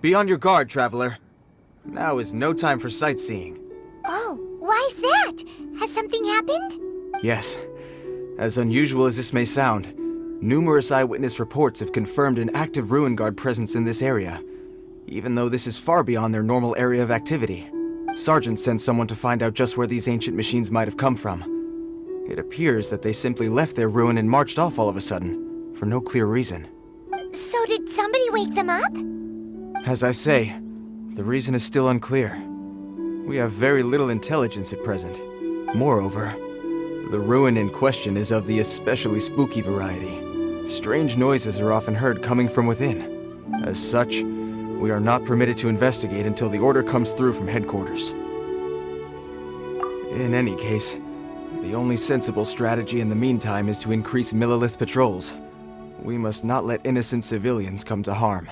Be on your guard, Traveler. Now is no time for sightseeing. Oh, why's that? Has something happened? Yes. As unusual as this may sound, numerous eyewitness reports have confirmed an active Ruin Guard presence in this area, even though this is far beyond their normal area of activity. Sergeant sent someone to find out just where these ancient machines might have come from. It appears that they simply left their ruin and marched off all of a sudden, for no clear reason. So did somebody wake them up? As I say, the reason is still unclear. We have very little intelligence at present. Moreover, the ruin in question is of the especially spooky variety. Strange noises are often heard coming from within. As such, we are not permitted to investigate until the order comes through from headquarters. In any case, the only sensible strategy in the meantime is to increase Millilith patrols. We must not let innocent civilians come to harm.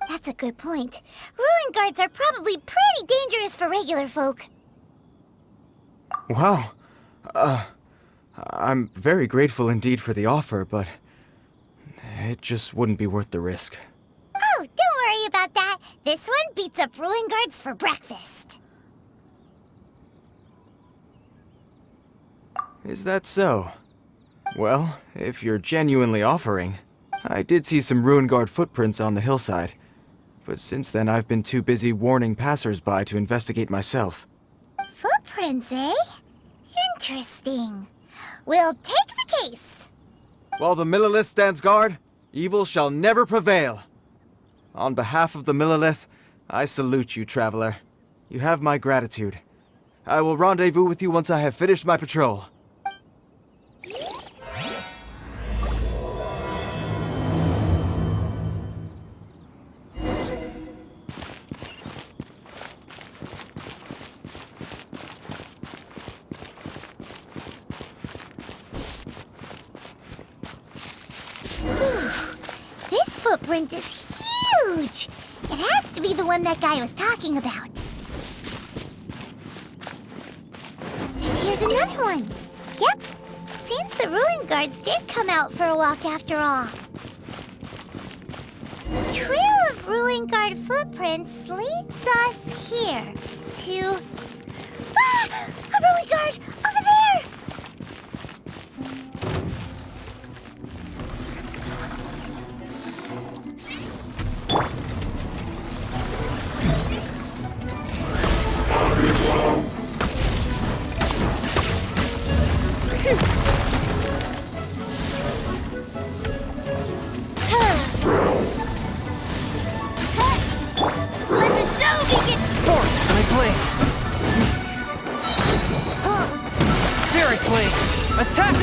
That's a good point. Ruin guards are probably pretty dangerous for regular folk. Wow. I'm very grateful indeed for the offer, but it just wouldn't be worth the risk. Oh, don't worry about that. This one beats up ruin guards for breakfast. Is that so? Well, if you're genuinely offering, I did see some Ruin Guard footprints on the hillside, but since then I've been too busy warning passers-by to investigate myself. Footprints, eh? Interesting. We'll take the case. While the Millilith stands guard, evil shall never prevail. On behalf of the Millilith, I salute you, Traveler. You have my gratitude. I will rendezvous with you once I have finished my patrol. This footprint is huge! It has to be the one that guy was talking about. And here's another one. Yep, seems the Ruin Guards did come out for a walk after all. The trail of Ruin Guard footprints leads us here to... Ah! A Ruin Guard! Over there! Let the show begin! Force, I play. Derek play. Attack!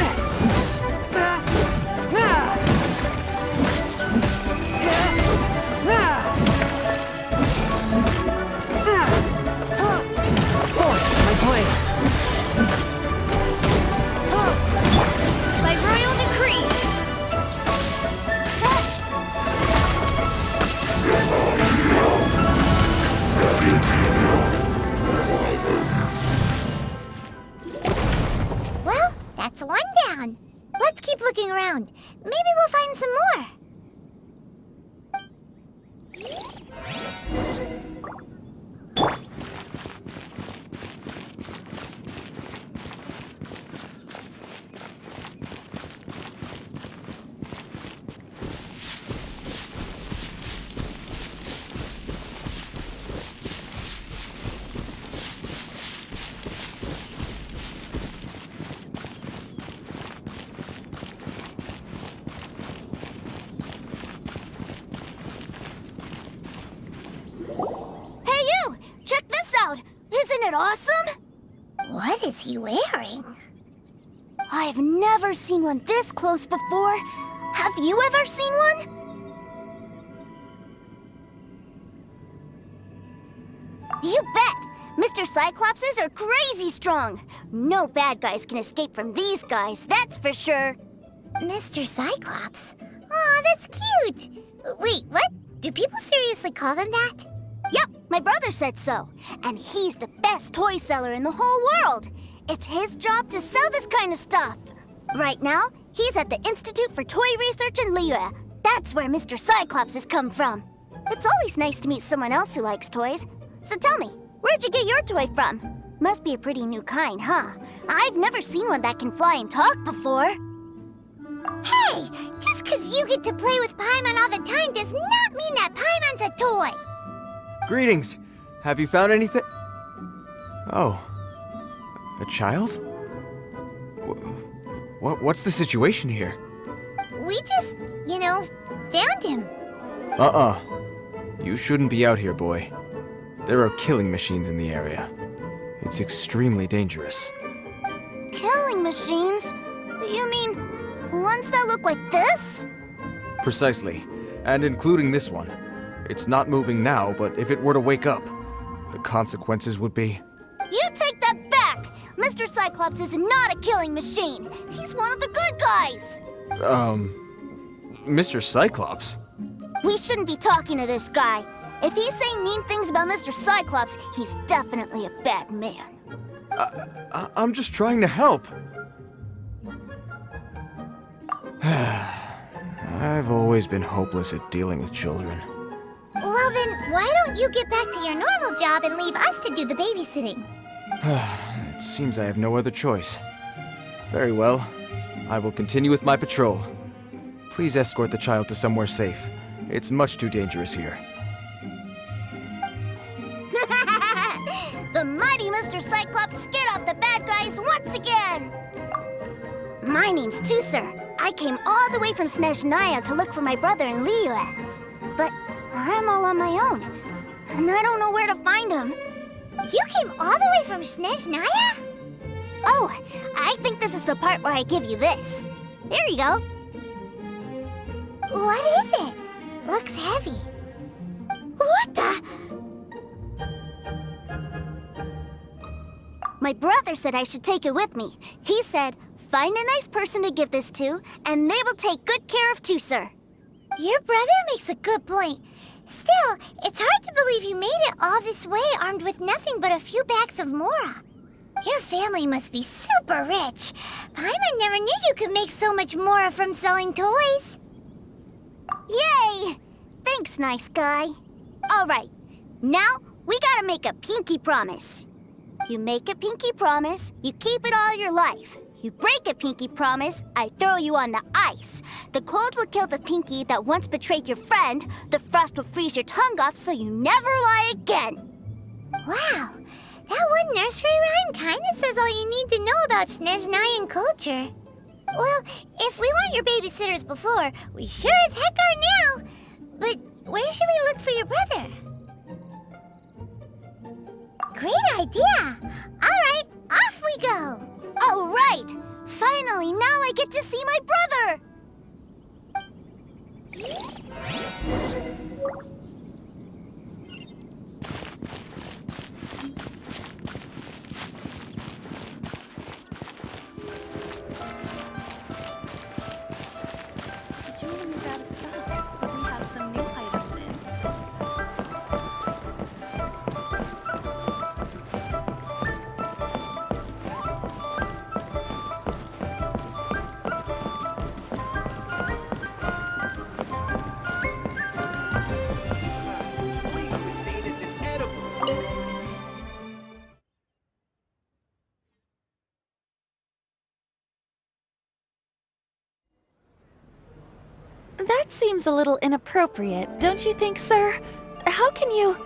Force, I play. By royal decree! Well, that's one down. Let's keep looking around. Maybe we'll find some more. Hey you! Check this out! Isn't it awesome? What is he wearing? I've never seen one this close before. Have you ever seen one? You bet! Mr. Cyclopses are crazy strong. No bad guys can escape from these guys, that's for sure. Mr. Cyclops? Aw, that's cute! Wait, what? Do people seriously call them that? Yep, my brother said so. And he's the best toy seller in the whole world. It's his job to sell this kind of stuff. Right now, he's at the Institute for Toy Research in Liyue. That's where Mr. Cyclops has come from. It's always nice to meet someone else who likes toys. So tell me, where'd you get your toy from? Must be a pretty new kind, huh? I've never seen one that can fly and talk before. Hey, just 'cause you get to play with Paimon all the time does not mean that Paimon's a toy. Greetings. Have you found anything? Oh. A child? What's the situation here? We just, found him. You shouldn't be out here, boy. There are killing machines in the area. It's extremely dangerous. Killing machines? You mean ones that look like this? Precisely. And including this one. It's not moving now, but if it were to wake up, the consequences would be... You take that back! Mr. Cyclops is not a killing machine. He's one of the good guys. Mr. Cyclops? We shouldn't be talking to this guy. If he's saying mean things about Mr. Cyclops, he's definitely a bad man. I'm just trying to help. I've always been hopeless at dealing with children. Well then, why don't you get back to your normal job and leave us to do the babysitting? It seems I have no other choice. Very well. I will continue with my patrol. Please escort the child to somewhere safe. It's much too dangerous here. The mighty Mr. Cyclops scared off the bad guys once again! My name's Teucer. I came all the way from Snezhnayan to look for my brother in Liyue. But I'm all on my own, and I don't know where to find him. You came all the way from Snezhnayan? Oh, I think this is the part where I give you this. There you go. What is it? Looks heavy. What the? My brother said I should take it with me. He said, find a nice person to give this to, and they will take good care of Teucer. Your brother makes a good point. Still, it's hard to believe you made it all this way armed with nothing but a few bags of Mora. Your family must be super rich. Paimon never knew you could make so much Mora from selling toys. Yay! Thanks, nice guy. All right, now we gotta make a pinky promise. You make a pinky promise, you keep it all your life. You break a pinky promise, I throw you on the ice. The cold will kill the pinky that once betrayed your friend. The frost will freeze your tongue off so you never lie again. Wow, that one nursery rhyme kinda says all you need to know about Snezhnayan culture. Well, if we weren't your babysitters before, we sure as heck are now. But where should we look for your brother? Great idea! All right, off we go! All right! Finally, now I get to see my brother! The jewelry is out of stock, but we have some new items in. That seems a little inappropriate, don't you think, sir? How can you...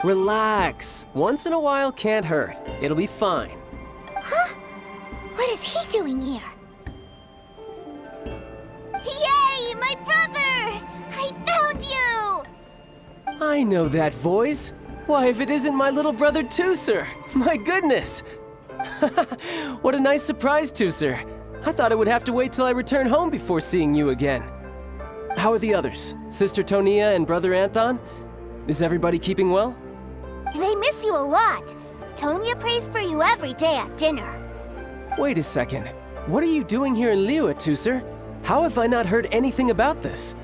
Relax. Once in a while can't hurt. It'll be fine. Huh? What is he doing here? Yay, my brother! I found you! I know that voice. Why, if it isn't my little brother Teucer! My goodness! What a nice surprise, Teucer. I thought I would have to wait till I return home before seeing you again. How are the others? Sister Tonia and Brother Anton? Is everybody keeping well? They miss you a lot. Tonia prays for you every day at dinner. Wait a second. What are you doing here in Liyue, Teucer? How have I not heard anything about this?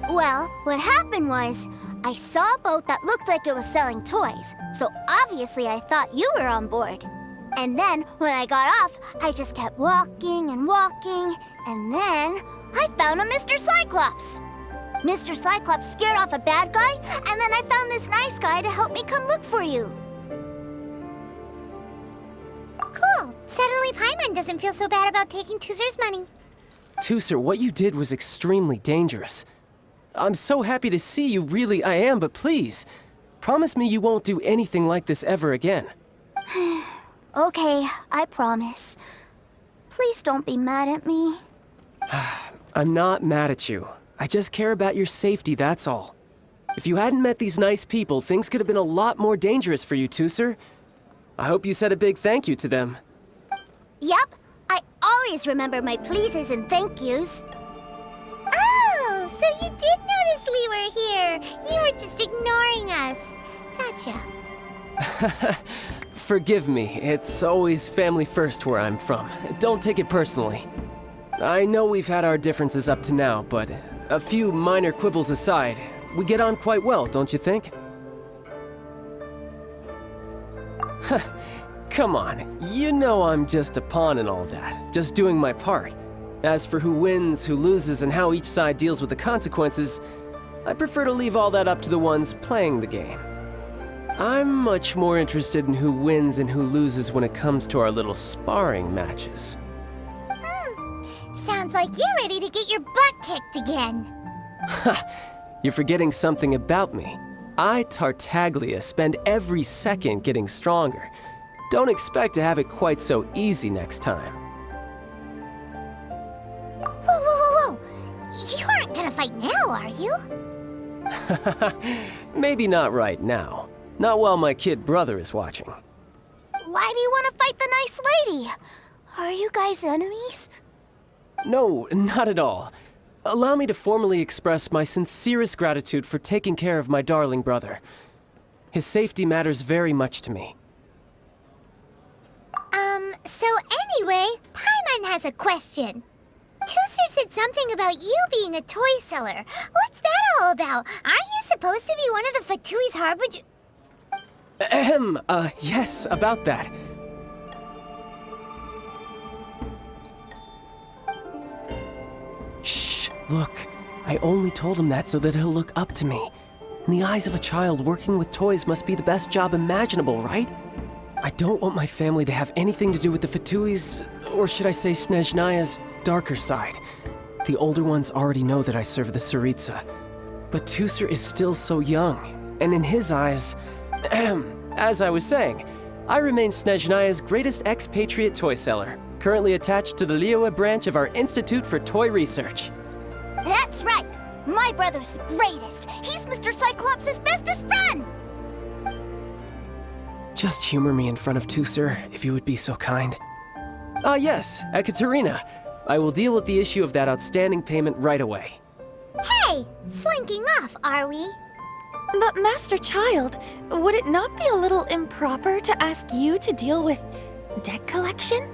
Well, what happened was, I saw a boat that looked like it was selling toys, so obviously I thought you were on board. And then, when I got off, I just kept walking and walking, and then I found a Mr. Cyclops. Mr. Cyclops scared off a bad guy, and then I found this nice guy to help me come look for you. Cool. Suddenly Paimon doesn't feel so bad about taking Teuzer's money. Teucer, what you did was extremely dangerous. I'm so happy to see you, really I am, but please, promise me you won't do anything like this ever again. Okay, I promise. Please don't be mad at me. I'm not mad at you. I just care about your safety, that's all. If you hadn't met these nice people, things could have been a lot more dangerous for you, Teucer. I hope you said a big thank you to them. Yep, I always remember my pleases and thank yous. Oh, so you did notice we were here. You were just ignoring us. Gotcha. Forgive me, it's always family first where I'm from. Don't take it personally. I know we've had our differences up to now, but a few minor quibbles aside, we get on quite well, don't you think? Come on, you know I'm just a pawn and all that, just doing my part. As for who wins, who loses, and how each side deals with the consequences, I prefer to leave all that up to the ones playing the game. I'm much more interested in who wins and who loses when it comes to our little sparring matches. Sounds like you're ready to get your butt kicked again. You're forgetting something about me. I, Tartaglia, spend every second getting stronger. Don't expect to have it quite so easy next time. Whoa. You aren't gonna fight now, are you? Maybe not right now. Not while my kid brother is watching. Why do you want to fight the nice lady? Are you guys enemies? No, not at all. Allow me to formally express my sincerest gratitude for taking care of my darling brother. His safety matters very much to me. So anyway, Paimon has a question. Teucer said something about you being a toy seller. What's that all about? Aren't you supposed to be one of the Fatui's Harbingers? Yes, about that. Shh, look. I only told him that so that he'll look up to me. In the eyes of a child, working with toys must be the best job imaginable, right? I don't want my family to have anything to do with the Fatui's, or should I say Snezhnayan's, darker side. The older ones already know that I serve the Tsaritsa. But Teucer is still so young, and in his eyes... as I was saying, I remain Snezhnayan's greatest expatriate toy seller, currently attached to the Liyue branch of our Institute for Toy Research. That's right! My brother's the greatest! He's Mr. Cyclops' bestest friend! Just humor me in front of Teucer, if you would be so kind. Ah yes, Ekaterina. I will deal with the issue of that outstanding payment right away. Hey! Slinking off, are we? But Master Childe, would it not be a little improper to ask you to deal with debt collection?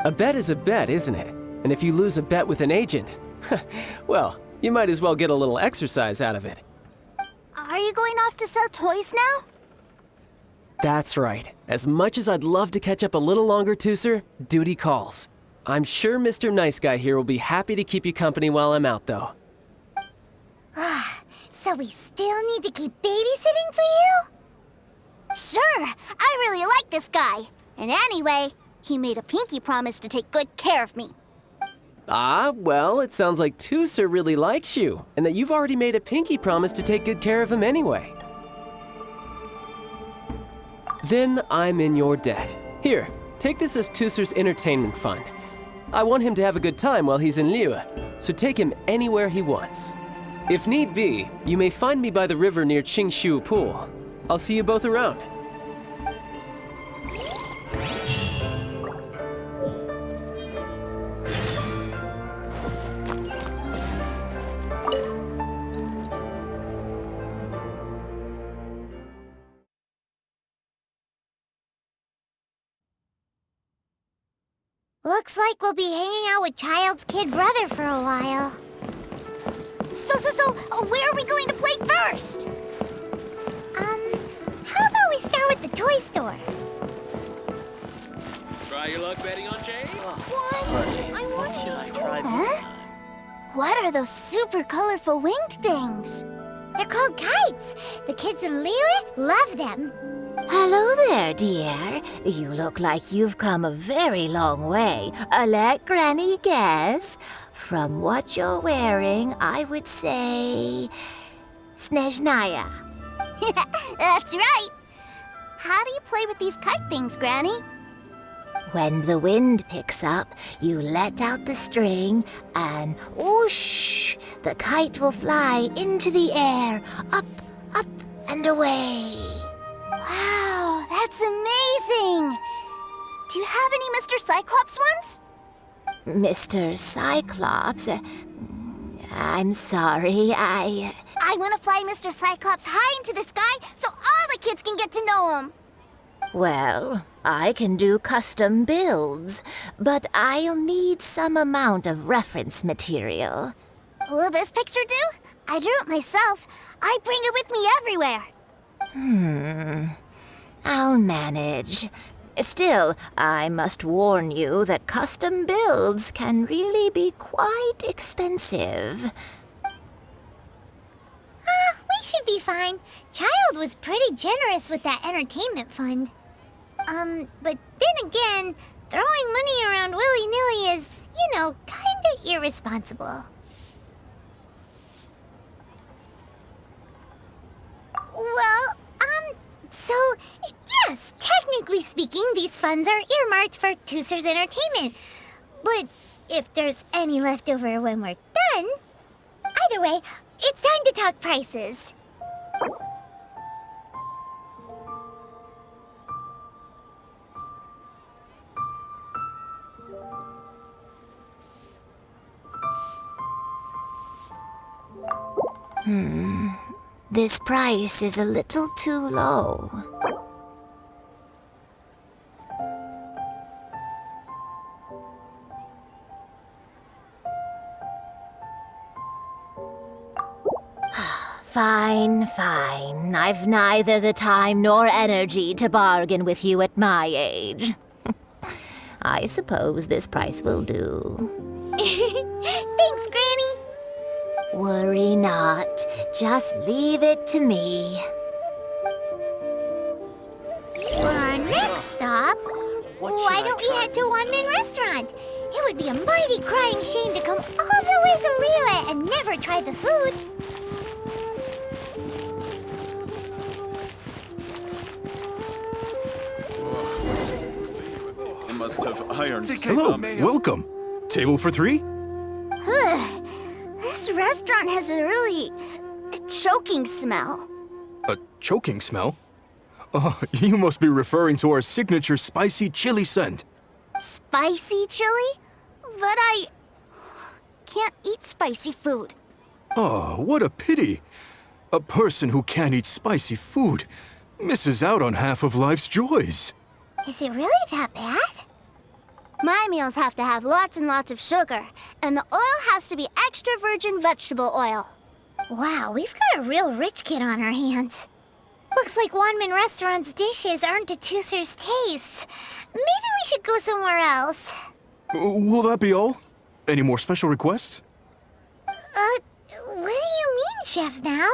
A bet is a bet, isn't it? And if you lose a bet with an agent, well, you might as well get a little exercise out of it. Are you going off to sell toys now? That's right. As much as I'd love to catch up a little longer, Teucer, duty calls. I'm sure Mr. Nice Guy here will be happy to keep you company while I'm out, though. So we still need to keep babysitting for you? Sure, I really like this guy. And anyway, he made a pinky promise to take good care of me. Ah, well, it sounds like Teucer really likes you, and that you've already made a pinky promise to take good care of him anyway. Then I'm in your debt. Here, take this as Teucer's entertainment fund. I want him to have a good time while he's in Liyue, so take him anywhere he wants. If need be, you may find me by the river near Qingshu Pool. I'll see you both around. Looks like we'll be hanging out with Childe's kid brother for a while. So, where are we going to play first? How about we start with the toy store? Try your luck betting on Jay? What? I want to try this. Huh? What are those super colorful winged things? They're called kites. The kids in Liyue love them. Hello there, dear. You look like you've come a very long way. Let Granny guess. From what you're wearing, I would say... Snezhnayan. That's right. How do you play with these kite things, Granny? When the wind picks up, you let out the string and whoosh! The kite will fly into the air, up, up, and away. Wow, that's amazing! Do you have any Mr. Cyclops ones? Mr. Cyclops? I'm sorry, I want to fly Mr. Cyclops high into the sky so all the kids can get to know him. Well, I can do custom builds, but I'll need some amount of reference material. Will this picture do? I drew it myself. I bring it with me everywhere. I'll manage. Still, I must warn you that custom builds can really be quite expensive. We should be fine. Childe was pretty generous with that entertainment fund. But then again, throwing money around willy-nilly is, kinda irresponsible. Well, so, yes, technically speaking, these funds are earmarked for Teucer's entertainment. But if there's any left over when we're done... Either way, it's time to talk prices. This price is a little too low. Fine. I've neither the time nor energy to bargain with you at my age. I suppose this price will do. Thanks, Granny. Worry not. Just leave it to me. For our next stop, why don't we head to One-Man Restaurant? It would be a mighty crying shame to come all the way to Liyue and never try the food. Must have ironed. Hello, welcome. Table for 3? This restaurant has a really choking smell. A choking smell? Oh, you must be referring to our signature spicy chili scent. Spicy chili? But I can't eat spicy food. Oh, what a pity. A person who can't eat spicy food misses out on half of life's joys. Is it really that bad? My meals have to have lots and lots of sugar, and the oil has to be extra virgin vegetable oil. Wow, we've got a real rich kid on our hands. Looks like One-Man Restaurant's dishes aren't to Teucer's taste. Maybe we should go somewhere else. Will that be all? Any more special requests? What do you mean, Chef now?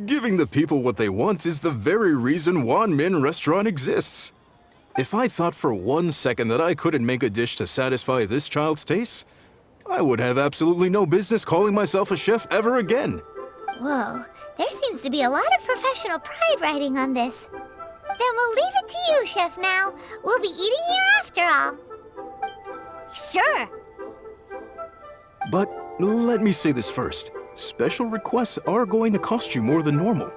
Giving the people what they want is the very reason One-Man Restaurant exists. If I thought for 1 second that I couldn't make a dish to satisfy this child's taste, I would have absolutely no business calling myself a chef ever again. Whoa, there seems to be a lot of professional pride riding on this. Then we'll leave it to you, Chef Mao. We'll be eating here after all. Sure. But let me say this first. Special requests are going to cost you more than normal.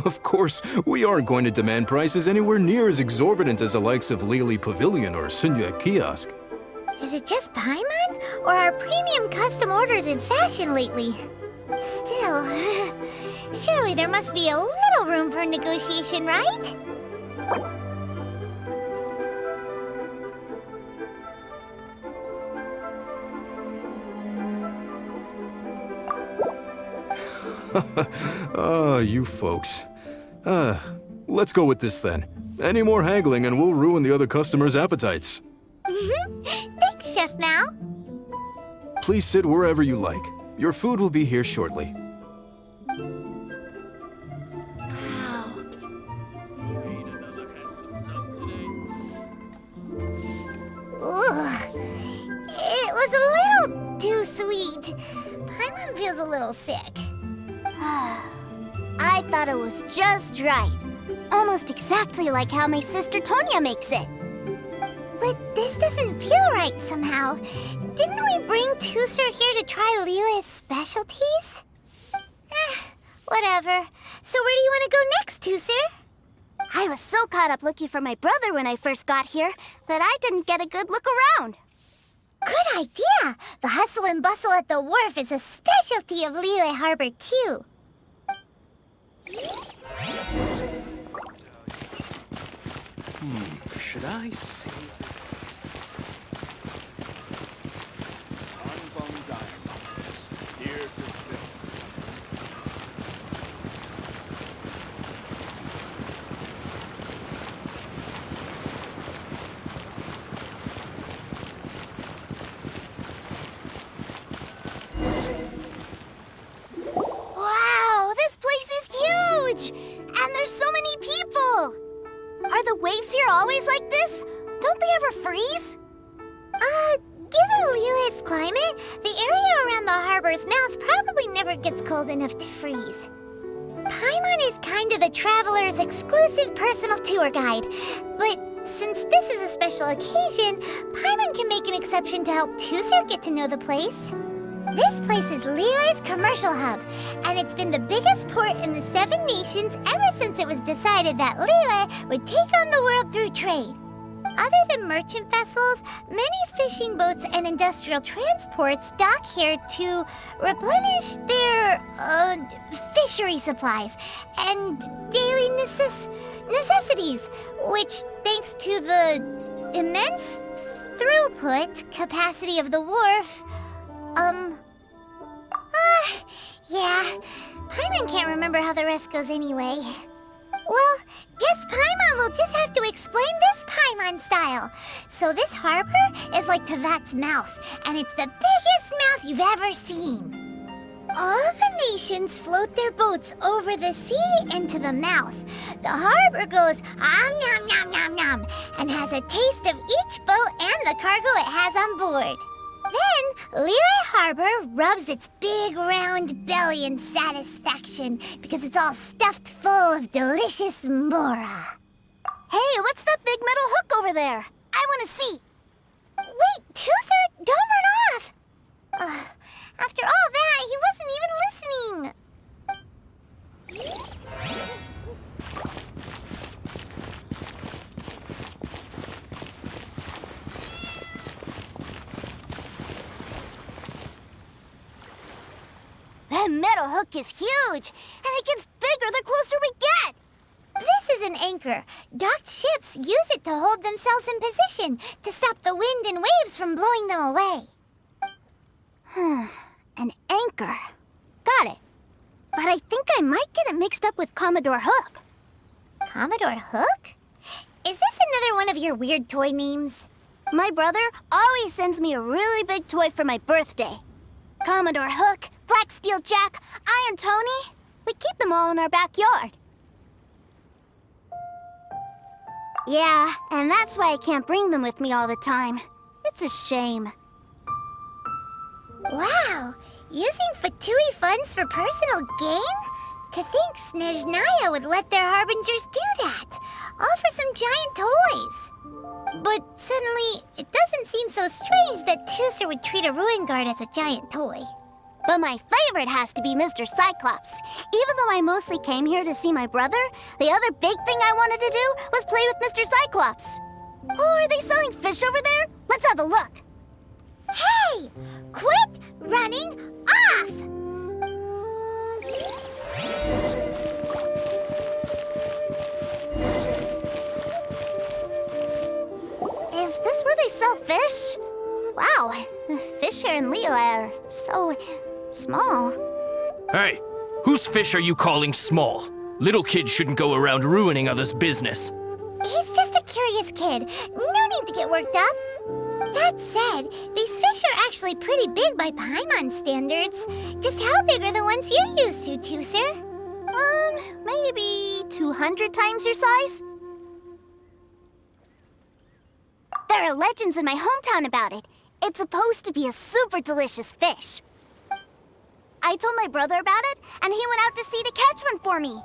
Of course, we aren't going to demand prices anywhere near as exorbitant as the likes of Lily Pavilion or Sunya Kiosk. Is it just Paimon, or are premium custom orders in fashion lately? Still, surely there must be a little room for negotiation, right? You folks. Let's go with this then. Any more haggling and we'll ruin the other customers' appetites. Thanks, Chef Mao. Please sit wherever you like. Your food will be here shortly. Ugh. It was a little too sweet. Paimon feels a little sick. I thought it was just right. Almost exactly like how my sister Tonya makes it. But this doesn't feel right somehow. Didn't we bring Teucer here to try Liyue's specialties? Whatever. So where do you want to go next, Teucer? I was so caught up looking for my brother when I first got here that I didn't get a good look around. Good idea! The hustle and bustle at the wharf is a specialty of Liyue Harbor, too. Should I save this? Here to sit. Wow, this place is huge! And there's so many people! Are the waves here always like this? Don't they ever freeze? Given Liyue's climate, the area around the harbor's mouth probably never gets cold enough to freeze. Paimon is kind of the traveler's exclusive personal tour guide, but since this is a special occasion, Paimon can make an exception to help Teucer get to know the place. This place is Liyue's commercial hub, and it's been the biggest port in the Seven Nations ever since it was decided that Liyue would take on the world through trade. Other than merchant vessels, many fishing boats and industrial transports dock here to replenish their fishery supplies and daily necessities, which, thanks to the immense throughput capacity of the wharf, yeah, Paimon can't remember how the rest goes anyway. Well, guess Paimon will just have to explain this Paimon style. So this harbor is like Tevat's mouth, and it's the biggest mouth you've ever seen. All the nations float their boats over the sea into the mouth. The harbor goes nom nom nom nom and has a taste of each boat and the cargo it has on board. Then, Liyue Harbor rubs its big round belly in satisfaction because it's all stuffed full of delicious mora. Hey, what's that big metal hook over there? I want to see. Wait, Teucer, don't run off! After all that, he wasn't even listening. That metal hook is huge, and it gets bigger the closer we get. This is an anchor. Docked ships use it to hold themselves in position to stop the wind and waves from blowing them away. An anchor. Got it. But I think I might get it mixed up with Commodore Hook. Commodore Hook? Is this another one of your weird toy names? My brother always sends me a really big toy for my birthday. Commodore Hook, Black Steel Jack, Iron Tony. We keep them all in our backyard. Yeah, and that's why I can't bring them with me all the time. It's a shame. Wow, using Fatui funds for personal gain? To think Snezhnayan would let their harbingers do that, all for some giant toys. But suddenly, it doesn't seem so strange that Teucer would treat a ruin guard as a giant toy. But my favorite has to be Mr. Cyclops. Even though I mostly came here to see my brother, the other big thing I wanted to do was play with Mr. Cyclops. Oh, are they selling fish over there? Let's have a look. Hey! Quit running off! Is this where they sell fish? Wow, the fish here in Liyue are so small. Hey, whose fish are you calling small? Little kids shouldn't go around ruining others' business. He's just a curious kid. No need to get worked up. That said, these fish are actually pretty big by Paimon standards. Just how big are the ones you're used to, Teucer? Maybe 200 times your size? There are legends in my hometown about it. It's supposed to be a super delicious fish. I told my brother about it, and he went out to sea to catch one for me.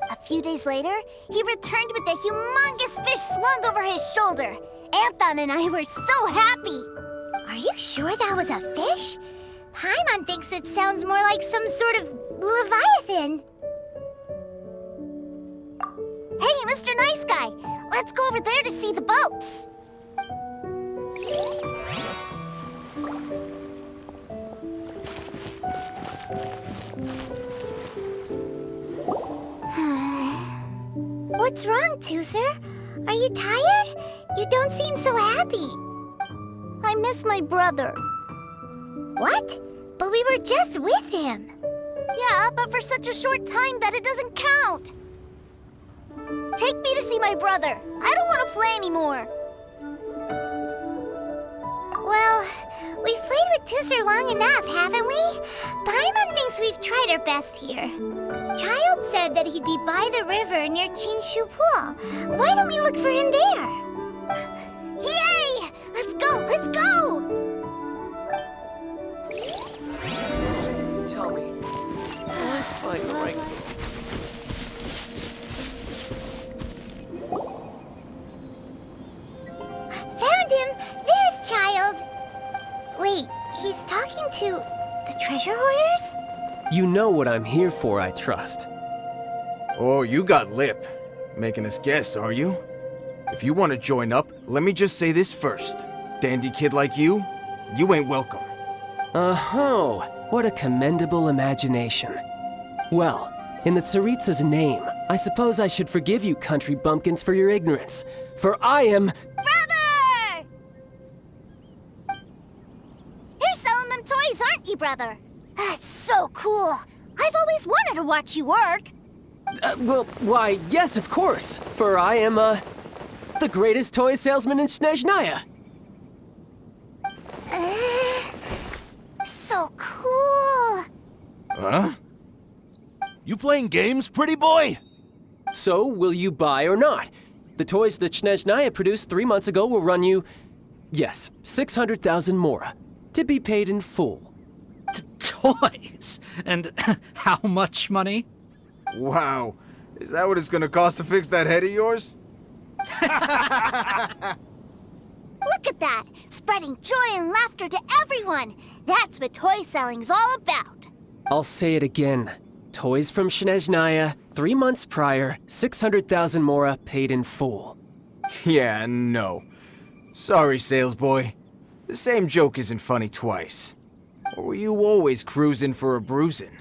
A few days later, he returned with a humongous fish slung over his shoulder. Anthon and I were so happy. Are you sure that was a fish? Paimon thinks it sounds more like some sort of leviathan. Hey, Mr. Nice Guy, let's go over there to see the boats. What's wrong, Teucer? Are you tired? You don't seem so happy. I miss my brother. What? But we were just with him. Yeah, but for such a short time that it doesn't count. Take me to see my brother. I don't want to play anymore. Well, we've played with Teucer long enough, haven't we? Paimon thinks we've tried our best here. Childe said that he'd be by the river near Qingshu Pool. Why don't we look for him there? Yay! Let's go! Let's go! Tell me, will I find the right thing? Found him! There's Childe! Wait, he's talking to the treasure hoarders? You know what I'm here for, I trust. Oh, you got lip. Making us guess, are you? If you want to join up, let me just say this first. Dandy kid like you ain't welcome. Oh, what a commendable imagination. Well, in the Tsaritsa's name, I suppose I should forgive you country bumpkins for your ignorance, for I am... Brother! You're selling them toys, aren't you, brother? That's so cool. I've always wanted to watch you work. Well, why, yes, of course, for I am, the greatest toy salesman in Snezhnaya. So cool. Huh? You playing games, pretty boy? So, will you buy or not? The toys that Snezhnaya produced 3 months ago will run you, yes, 600,000 mora, to be paid in full. Toys? And how much money? Wow. Is that what it's gonna cost to fix that head of yours? Look at that! Spreading joy and laughter to everyone! That's what toy selling's all about! I'll say it again. Toys from Snezhnaya, 3 months prior, 600,000 mora paid in full. Yeah, no. Sorry, sales boy. The same joke isn't funny twice. Or were you always cruising for a bruising?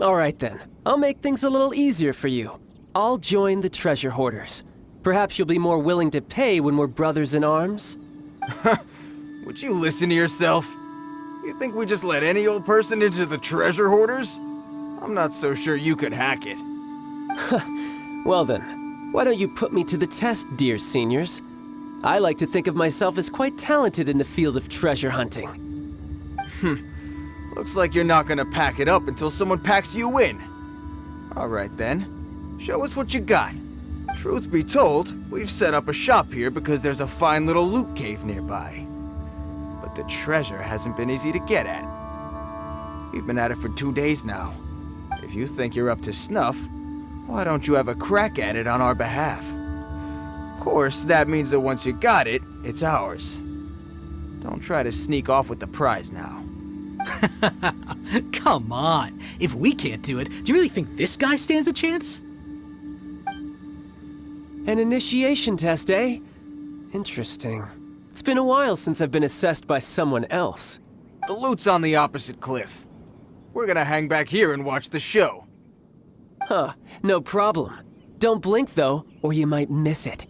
All right then, I'll make things a little easier for you. I'll join the treasure hoarders. Perhaps you'll be more willing to pay when we're brothers in arms? Would you listen to yourself? You think we just let any old person into the treasure hoarders? I'm not so sure you could hack it. Well then, why don't you put me to the test, dear seniors? I like to think of myself as quite talented in the field of treasure hunting. Looks like you're not gonna pack it up until someone packs you in. Alright then, show us what you got. Truth be told, we've set up a shop here because there's a fine little loot cave nearby. But the treasure hasn't been easy to get at. We've been at it for 2 days now. If you think you're up to snuff, why don't you have a crack at it on our behalf? Of course, that means that once you got it, it's ours. Don't try to sneak off with the prize now. Come on. If we can't do it, do you really think this guy stands a chance? An initiation test, eh? Interesting. It's been a while since I've been assessed by someone else. The loot's on the opposite cliff. We're gonna hang back here and watch the show. Huh, no problem. Don't blink though, or you might miss it.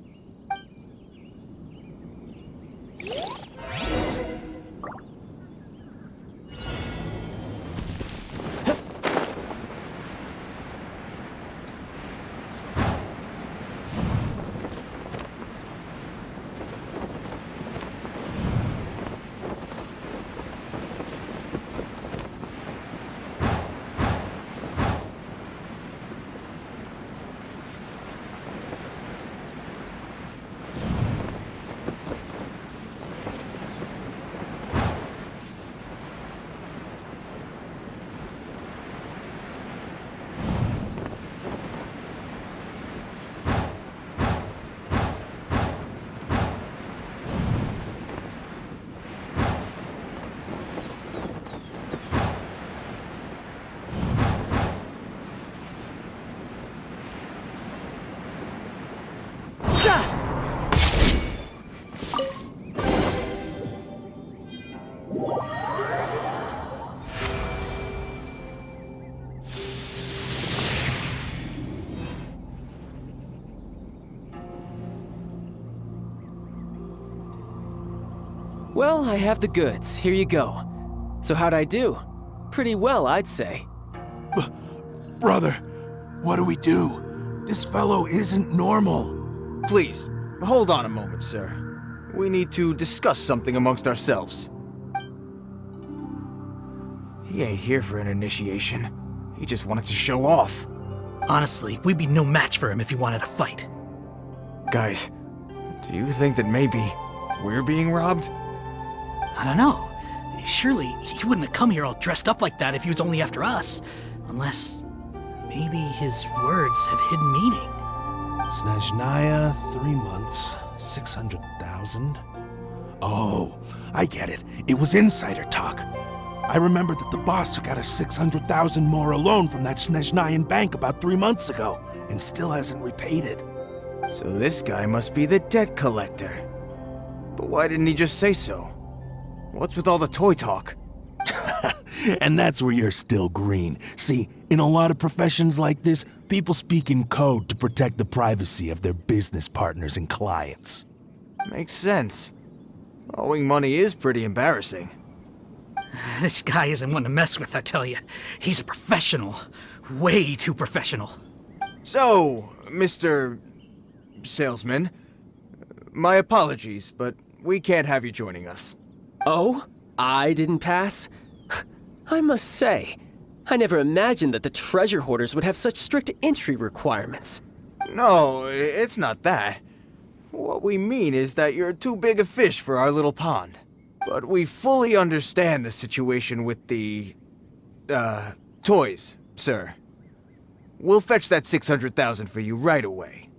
Well, I have the goods. Here you go. So how'd I do? Pretty well, I'd say. Brother, what do we do? This fellow isn't normal. Please, hold on a moment, sir. We need to discuss something amongst ourselves. He ain't here for an initiation. He just wanted to show off. Honestly, we'd be no match for him if he wanted to fight. Guys, do you think that maybe we're being robbed? I don't know. Surely he wouldn't have come here all dressed up like that if he was only after us. Unless maybe his words have hidden meaning. Snezhnayan, 3 months, 600,000. Oh, I get it. It was insider talk. I remember that the boss took out a 600,000 more loan from that Snezhnayan bank about 3 months ago, and still hasn't repaid it. So this guy must be the debt collector. But why didn't he just say so? What's with all the toy talk? And that's where you're still green. See, in a lot of professions like this, people speak in code to protect the privacy of their business partners and clients. Makes sense. Owing money is pretty embarrassing. This guy isn't one to mess with, I tell you. He's a professional. Way too professional. So, Mr. Salesman, my apologies, but we can't have you joining us. Oh? I didn't pass? I must say, I never imagined that the treasure hoarders would have such strict entry requirements. No, it's not that. What we mean is that you're too big a fish for our little pond. But we fully understand the situation with the, toys, sir. We'll fetch that 600,000 for you right away.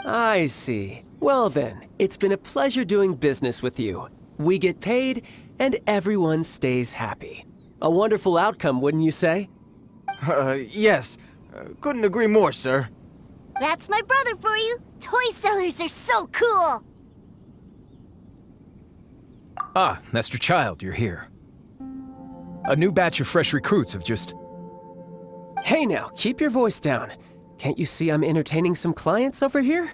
I see. Well then, it's been a pleasure doing business with you. We get paid, and everyone stays happy. A wonderful outcome, wouldn't you say? Yes. Couldn't agree more, sir. That's my brother for you. Toy sellers are so cool. Ah, Master Childe, you're here. A new batch of fresh recruits have just... Hey now, keep your voice down. Can't you see I'm entertaining some clients over here?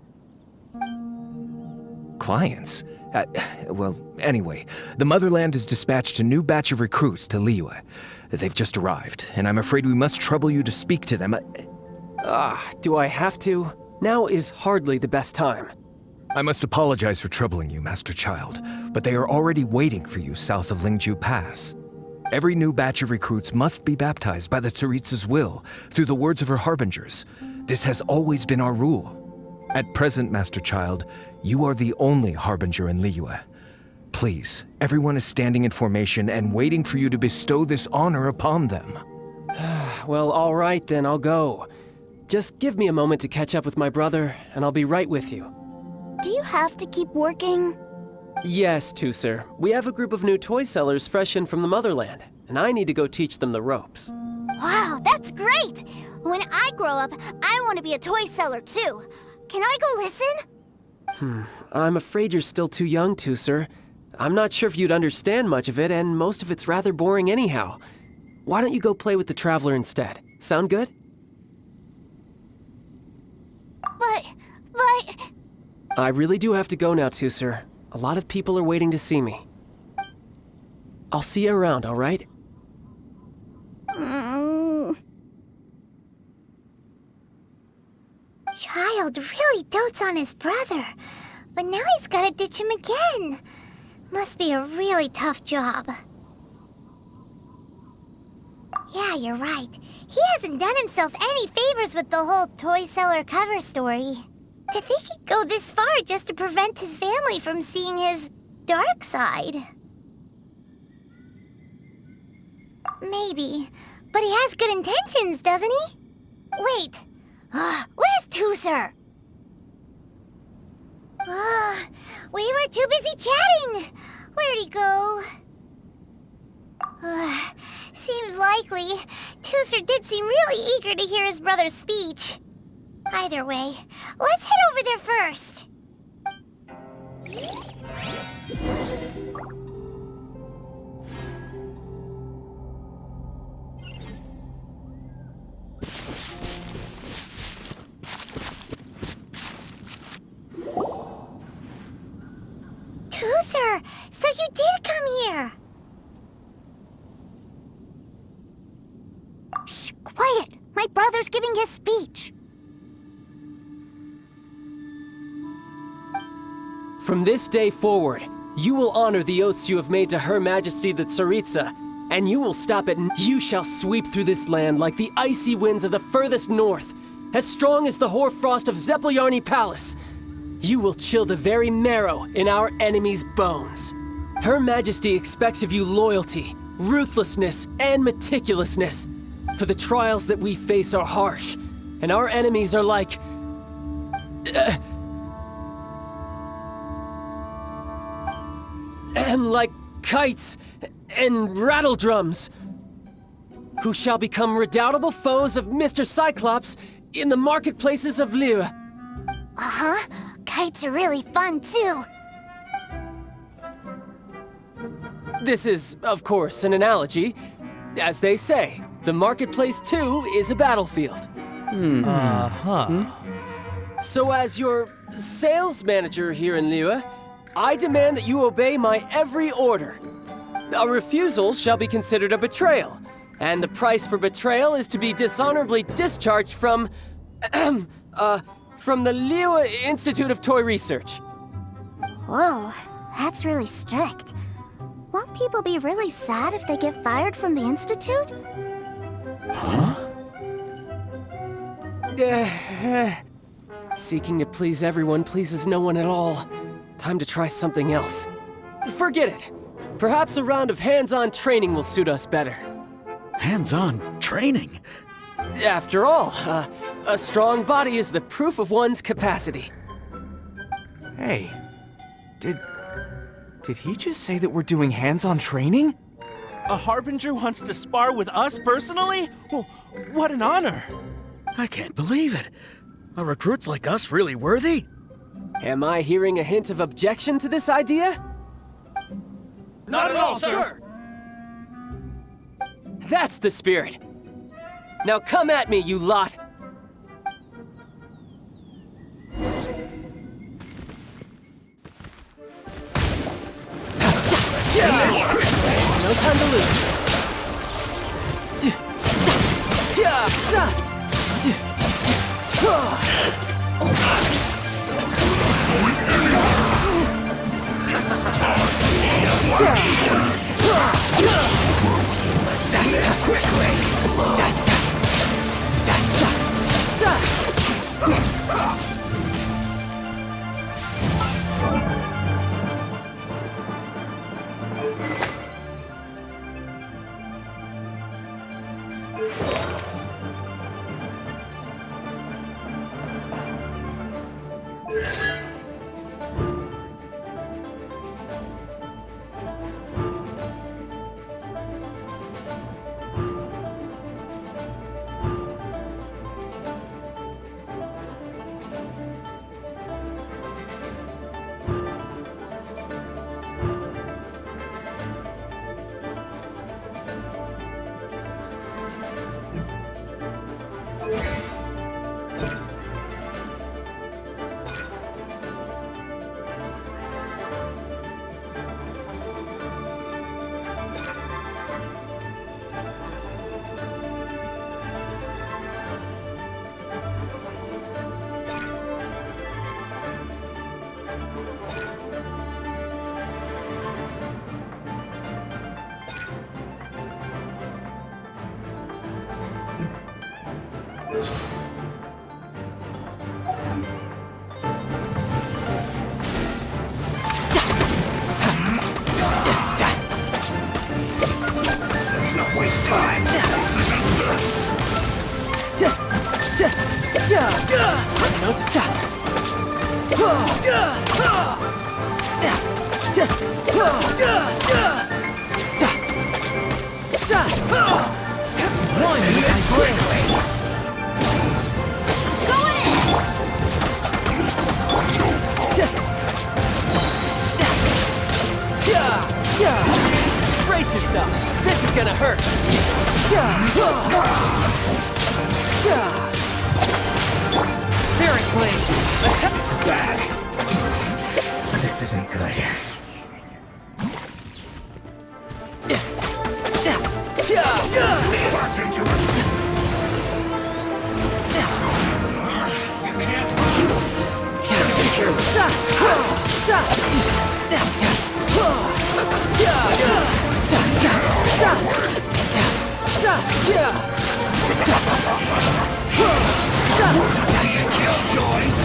Clients? Well, anyway, the Motherland has dispatched a new batch of recruits to Liyue. They've just arrived, and I'm afraid we must trouble you to speak to them. Do I have to? Now is hardly the best time. I must apologize for troubling you, Master Childe, but they are already waiting for you south of Lingju Pass. Every new batch of recruits must be baptized by the Tsaritsa's will, through the words of her harbingers. This has always been our rule. At present, Master Childe, you are the only harbinger in Liyue. Please, everyone is standing in formation and waiting for you to bestow this honor upon them. Well, all right then, I'll go. Just give me a moment to catch up with my brother, and I'll be right with you. Do you have to keep working? Yes, Teucer. We have a group of new toy sellers fresh in from the Motherland, and I need to go teach them the ropes. Wow, that's great! When I grow up, I want to be a toy seller too. Can I go listen? I'm afraid you're still too young, Teucer. I'm not sure if you'd understand much of it, and most of it's rather boring anyhow. Why don't you go play with the Traveler instead? Sound good? But... I really do have to go now, Teucer. A lot of people are waiting to see me. I'll see you around, all right? Childe really dotes on his brother, but now he's gotta ditch him again. Must be a really tough job. Yeah, you're right. He hasn't done himself any favors with the whole toy seller cover story. To think he'd go this far just to prevent his family from seeing his dark side. Maybe, but he has good intentions, doesn't he? Wait, where's Teucer? We were too busy chatting. Where'd he go? Seems likely. Teucer did seem really eager to hear his brother's speech. Either way, let's head over there first. finished giving his speech. From this day forward, you will honor the oaths you have made to Her Majesty the Tsaritsa, and you will stop at you shall sweep through this land like the icy winds of the furthest north, as strong as the hoarfrost of Zeppeljärni Palace. You will chill the very marrow in our enemies' bones. Her Majesty expects of you loyalty, ruthlessness, and meticulousness. For the trials that we face are harsh, and our enemies are like... like kites and rattle drums, who shall become redoubtable foes of Mr. Cyclops in the marketplaces of Liyue. Uh-huh. Kites are really fun, too. This is, of course, an analogy. As they say, the marketplace, too, is a battlefield. So as your sales manager here in Liyue, I demand that you obey my every order. A refusal shall be considered a betrayal, and the price for betrayal is to be dishonorably discharged from the Liyue Institute of Toy Research. Whoa, that's really strict. Won't people be really sad if they get fired from the Institute? Seeking to please everyone pleases no one at all. Time to try something else. Forget it. Perhaps a round of hands-on training will suit us better. Hands-on training? After all, a strong body is the proof of one's capacity. Hey, did he just say that we're doing hands-on training? A Harbinger wants to spar with us personally? Oh, what an honor! I can't believe it. Are recruits like us really worthy? Am I hearing a hint of objection to this idea? Not at all, sir! That's the spirit. Now come at me, you lot! No time to lose. Brace yourself. This is gonna hurt. Seriously, this is bad. This isn't good.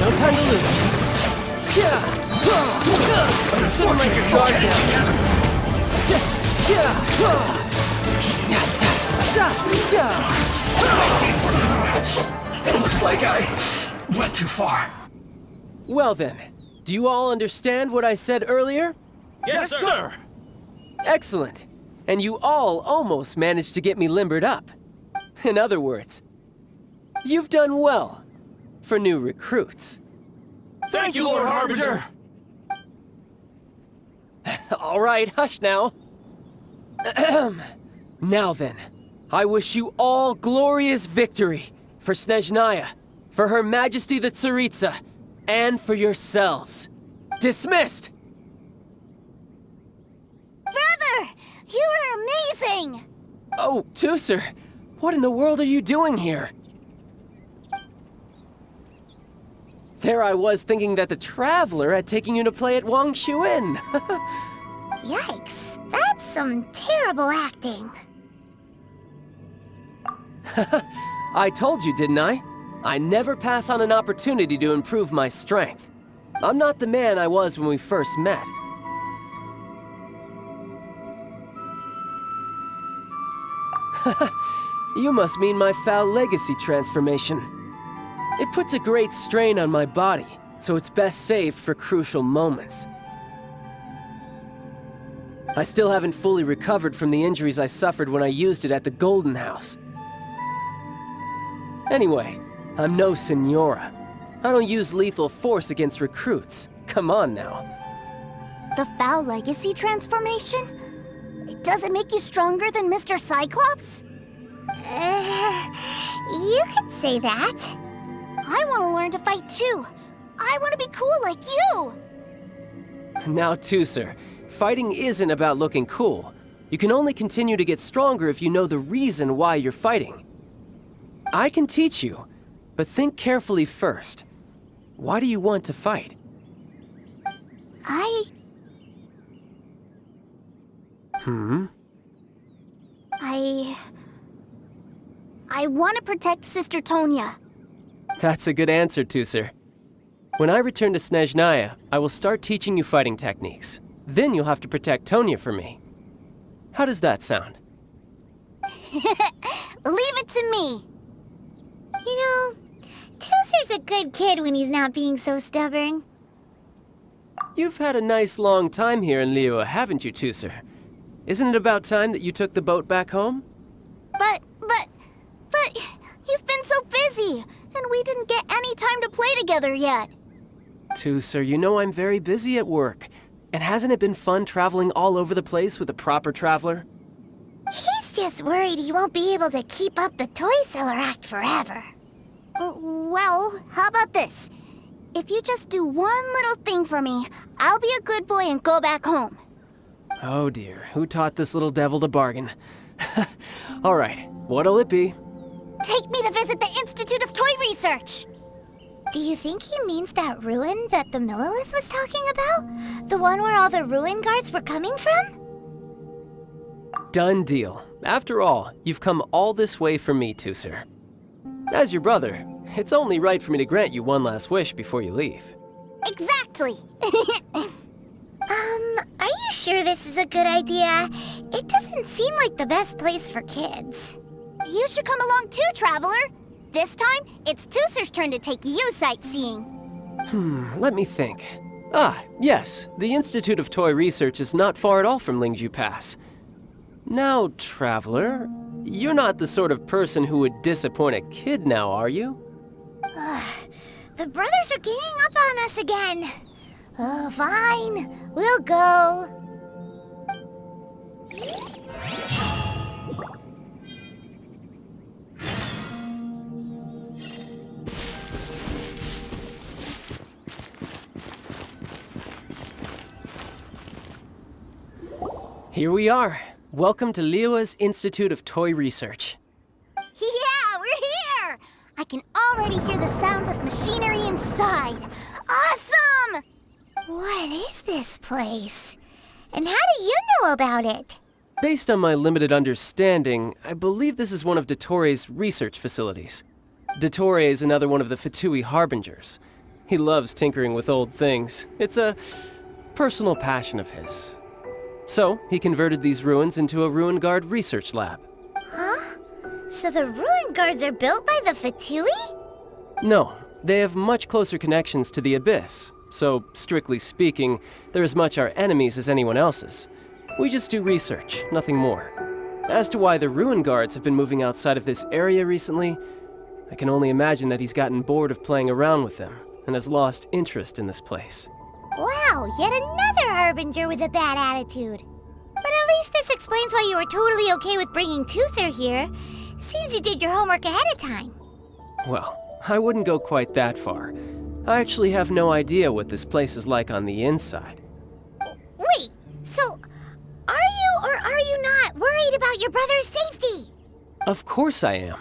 No time to lose. Feeling like your guard's Looks like I went too far. Well then, do you all understand what I said earlier? Yes, sir! Excellent. And you all almost managed to get me limbered up. In other words, you've done well for new recruits. Thank you, Lord Harbinger! All right, hush now. Now then, I wish you all glorious victory for Snezhnaya, for Her Majesty the Tsaritsa, and for yourselves. Dismissed! Brother, you are amazing! Oh, Teucer, what in the world are you doing here? There I was thinking that the Traveler had taken you to play at Wang Shuin. Yikes, that's some terrible acting. I told you, didn't I? I never pass on an opportunity to improve my strength. I'm not the man I was when we first met. You must mean my foul legacy transformation. It puts a great strain on my body, so it's best saved for crucial moments. I still haven't fully recovered from the injuries I suffered when I used it at the Golden House. Anyway, I'm no Senora. I don't use lethal force against recruits. Come on now. The foul legacy transformation? Does it make you stronger than Mr. Cyclops? You could say that. I want to learn to fight too. I want to be cool like you. Now, Teucer, fighting isn't about looking cool. You can only continue to get stronger if you know the reason why you're fighting. I can teach you, but think carefully first. Why do you want to fight? I want to protect Sister Tonya. That's a good answer, Teucer. When I return to Snezhnaya, I will start teaching you fighting techniques. Then you'll have to protect Tonya for me. How does that sound? Leave it to me. You know, Teucer's a good kid when he's not being so stubborn. You've had a nice long time here in Liyue, haven't you, Teucer? Isn't it about time that you took the boat back home? But you've been so busy, and we didn't get any time to play together yet. Teucer, you know I'm very busy at work. And hasn't it been fun traveling all over the place with a proper traveler? He's just worried he won't be able to keep up the toy seller act forever. Well, how about this? If you just do one little thing for me, I'll be a good boy and go back home. Oh dear, who taught this little devil to bargain? All right, what'll it be? Take me to visit the Institute of Toy Research. Do you think he means that ruin that the Millilith was talking about? The one where all the ruin guards were coming from? Done deal. After all, you've come all this way for me, Teucer. As your brother, it's only right for me to grant you one last wish before you leave. Exactly. Are you sure this is a good idea? It doesn't seem like the best place for kids. You should come along too, Traveler. This time, it's Teucer's turn to take you sightseeing. Let me think. Ah, yes, the Institute of Toy Research is not far at all from Lingju Pass. Now, Traveler, you're not the sort of person who would disappoint a kid now, are you? The brothers are ganging up on us again. Oh, fine. We'll go. Here we are. Welcome to Liyue's Institute of Toy Research. Yeah, we're here! I can already hear the sounds of machinery inside. Awesome! What is this place? And how do you know about it? Based on my limited understanding, I believe this is one of Dottore research facilities. Dottore is another one of the Liyue Harbingers. He loves tinkering with old things. It's a personal passion of his. So, he converted these ruins into a Ruin Guard research lab. Huh? So the Ruin Guards are built by the Liyue? No, they have much closer connections to the Abyss. So, strictly speaking, they're as much our enemies as anyone else's. We just do research, nothing more. As to why the Ruin Guards have been moving outside of this area recently, I can only imagine that he's gotten bored of playing around with them and has lost interest in this place. Wow, yet another Harbinger with a bad attitude. But at least this explains why you were totally okay with bringing Teucer here. Seems you did your homework ahead of time. Well, I wouldn't go quite that far. I actually have no idea what this place is like on the inside. Wait, so are you or are you not worried about your brother's safety? Of course I am.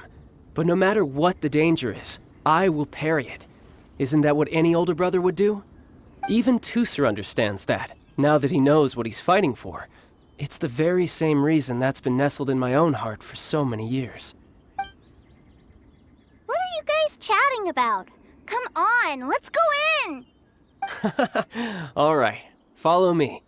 But no matter what the danger is, I will parry it. Isn't that what any older brother would do? Even Teucer understands that, now that he knows what he's fighting for. It's the very same reason that's been nestled in my own heart for so many years. What are you guys chatting about? Come on, let's go in! All right, follow me.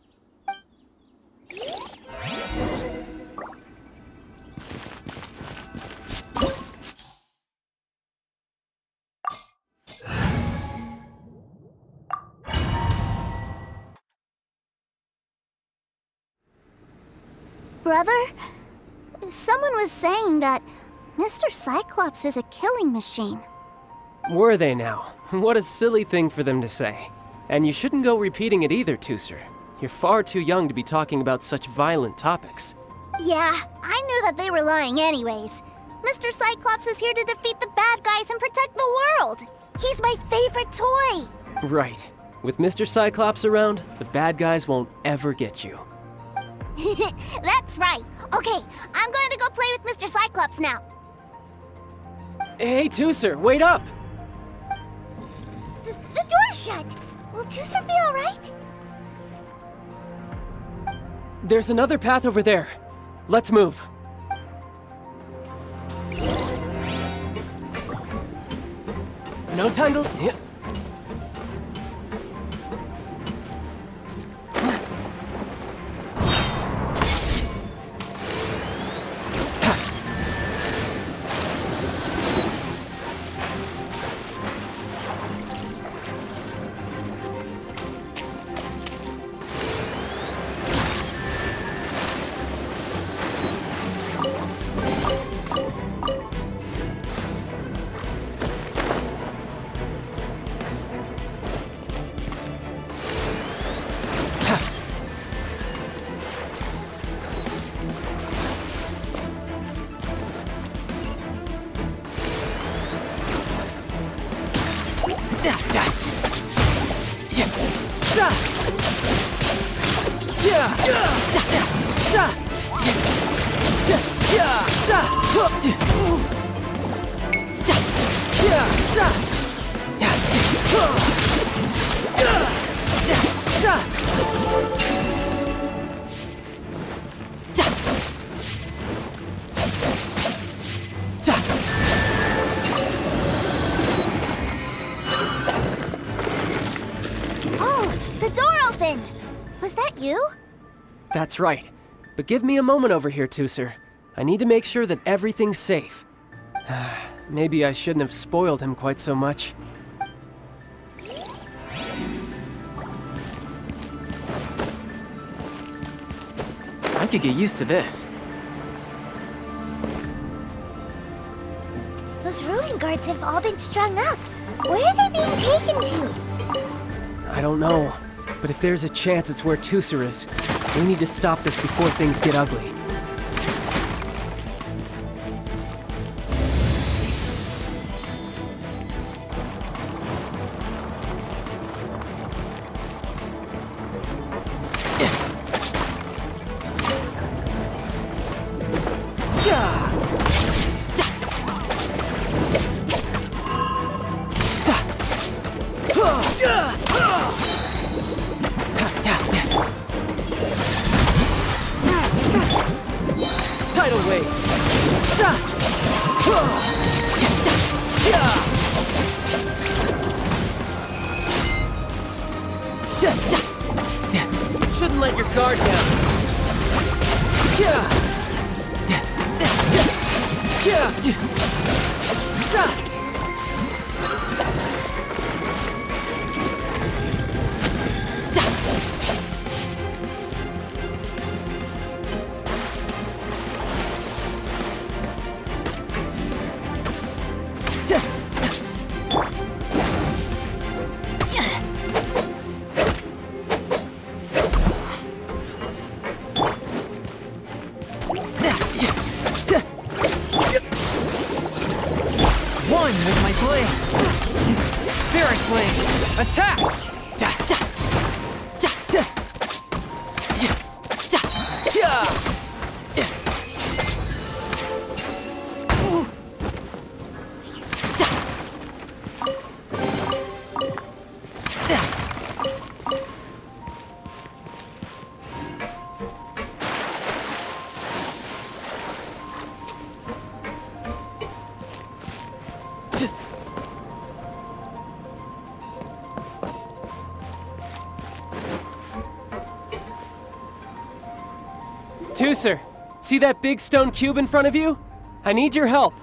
Brother, someone was saying that Mr. Cyclops is a killing machine. Were they now? What a silly thing for them to say. And you shouldn't go repeating it either, Teucer. You're far too young to be talking about such violent topics. Yeah, I knew that they were lying anyways. Mr. Cyclops is here to defeat the bad guys and protect the world. He's my favorite toy. Right. With Mr. Cyclops around, the bad guys won't ever get you. That's right. Okay, I'm going to go play with Mr. Cyclops now. Hey, Teucer, wait up! The door's shut. Will Teucer be all right? There's another path over there. Let's move. No time to... Oh, the door opened. Was that you? That's right. But give me a moment over here, Teucer. I need to make sure that everything's safe. Maybe I shouldn't have spoiled him quite so much. I could get used to this. Those Ruin Guards have all been strung up. Where are they being taken to? I don't know, but if there's a chance it's where Teucer is, we need to stop this before things get ugly. Shouldn't let your guard down. One with my blade. Spirit blade. Attack! Teucer, see that big stone cube in front of you? I need your help.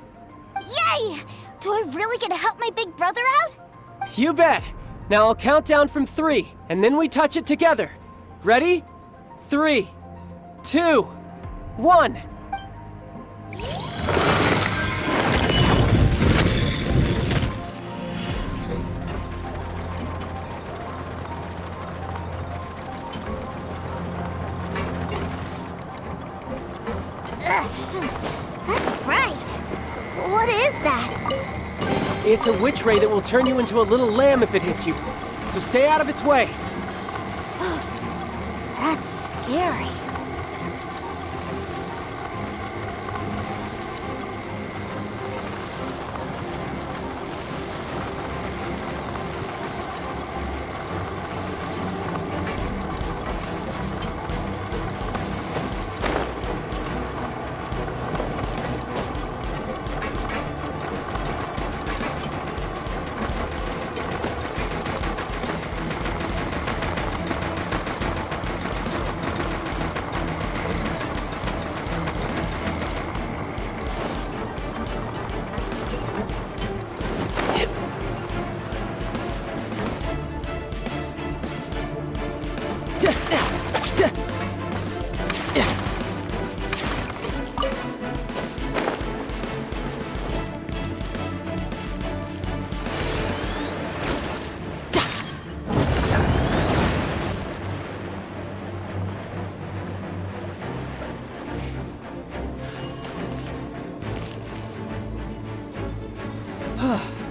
Yay! Do I really get to help my big brother out? You bet. Now I'll count down from 3, and then we touch it together. Ready? 3, 2, 1. That's bright. What is that? It's a witch ray that will turn you into a little lamb if it hits you. So stay out of its way. That's scary.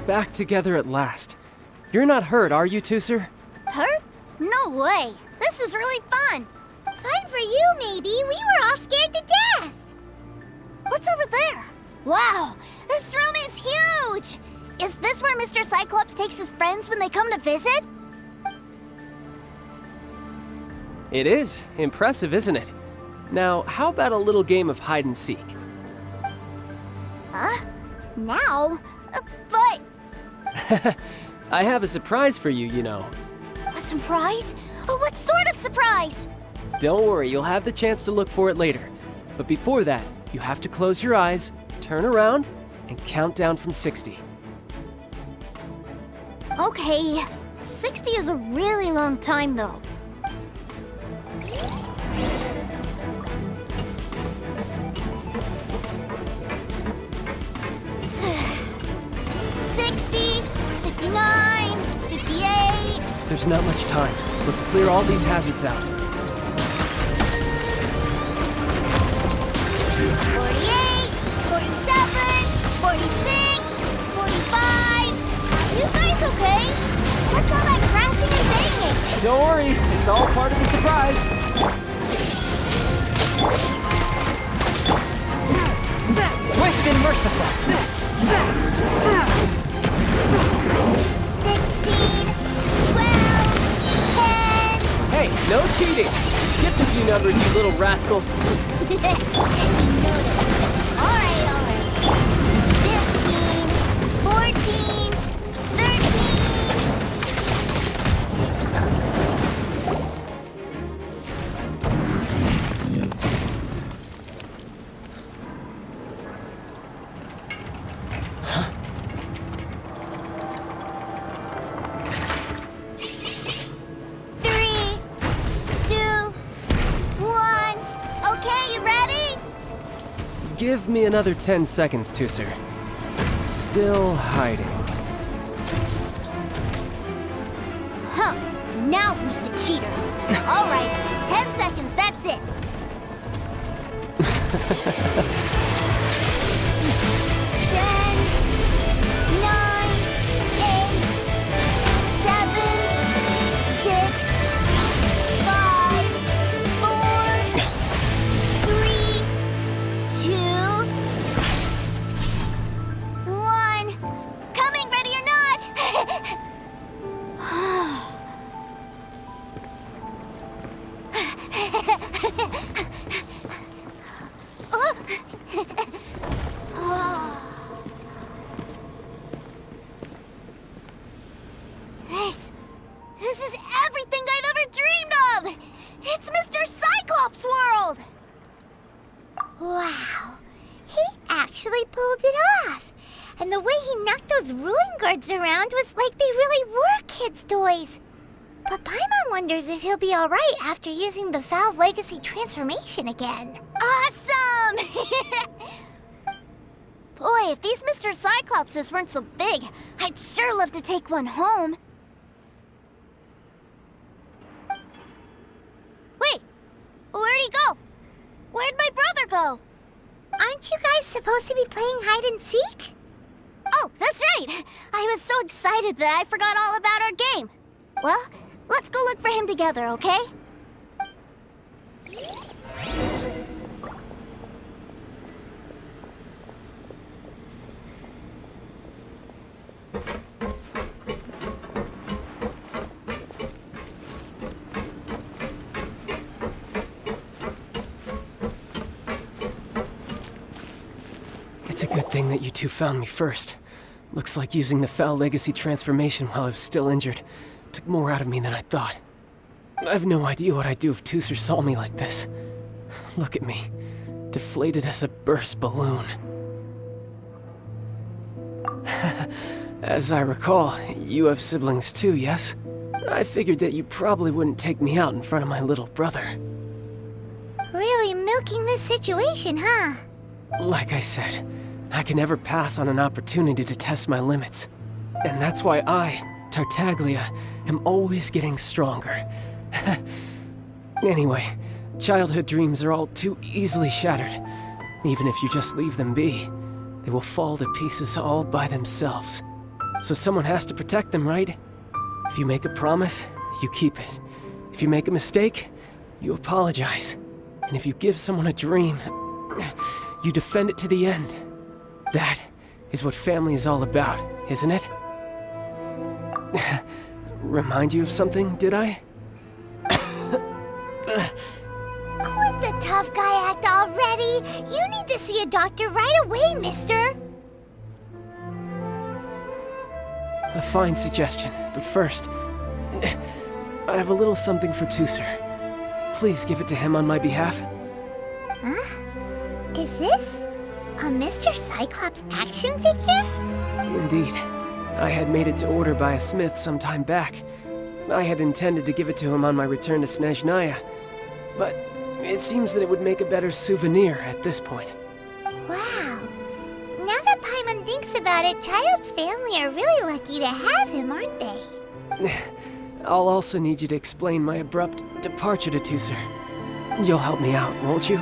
Back together at last. You're not hurt, are you, Teucer? Hurt? No way. This is really fun. Fun for you, maybe. We were all scared to death. What's over there? Wow, this room is huge. Is this where Mr. Cyclops takes his friends when they come to visit? It is. Impressive, isn't it? Now, how about a little game of hide and seek? Huh? Now? But... I have a surprise for you, you know. A surprise? What sort of surprise? Don't worry, you'll have the chance to look for it later. But before that, you have to close your eyes, turn around, and count down from 60. Okay, 60 is a really long time, though. There's not much time. Let's clear all these hazards out. 48, 47, 46, 45. Are you guys okay? What's all that crashing and banging? Don't worry, it's all part of the surprise. Swift and merciful. 16, 12, 10. Hey, no cheating. You skipped a few numbers, you little rascal. Alright. This Give me another 10 seconds, Teucer. Still hiding. Huh. Now who's the cheater? All right, 10 seconds, that's it. 10, 9, 8, 7, 6, 5, 4, 3, 2, 1. Coming, ready or not? This is everything I've ever dreamed of! It's Mr. Cyclops' world! Wow, he actually pulled it off. And the way he knocked those ruin guards around was like they really were kids' toys. But Paimon wonders if he'll be alright after using the Valve Legacy transformation again. Awesome! Boy, if these Mr. Cyclopses weren't so big, I'd sure love to take one home. Wait, where'd he go? Where'd my brother go? Aren't you guys supposed to be playing hide and seek? Oh, that's right! I was so excited that I forgot all about our game. Well, let's go look for him together, okay? It's a good thing that you two found me first. Looks like using the Foul Legacy transformation while I was still injured took more out of me than I thought. I have no idea what I'd do if Teucer saw me like this. Look at me, deflated as a burst balloon. As I recall, you have siblings too, yes? I figured that you probably wouldn't take me out in front of my little brother. Really milking this situation, huh? Like I said, I can never pass on an opportunity to test my limits. And that's why I, Tartaglia, am always getting stronger. Anyway, childhood dreams are all too easily shattered. Even if you just leave them be, they will fall to pieces all by themselves. So someone has to protect them, right? If you make a promise, you keep it. If you make a mistake, you apologize. And if you give someone a dream, you defend it to the end. That is what family is all about, isn't it? Remind you of something, did I? Quit the tough guy act already! You need to see a doctor right away, mister! A fine suggestion, but first, I have a little something for Teucer. Please give it to him on my behalf. Huh? Is this a Mr. Cyclops action figure? Indeed. I had made it to order by a smith some time back. I had intended to give it to him on my return to Snezhnayan, but it seems that it would make a better souvenir at this point. Wow. Now that Paimon thinks about it, Childe's family are really lucky to have him, aren't they? I'll also need you to explain my abrupt departure to Teucer. You'll help me out, won't you?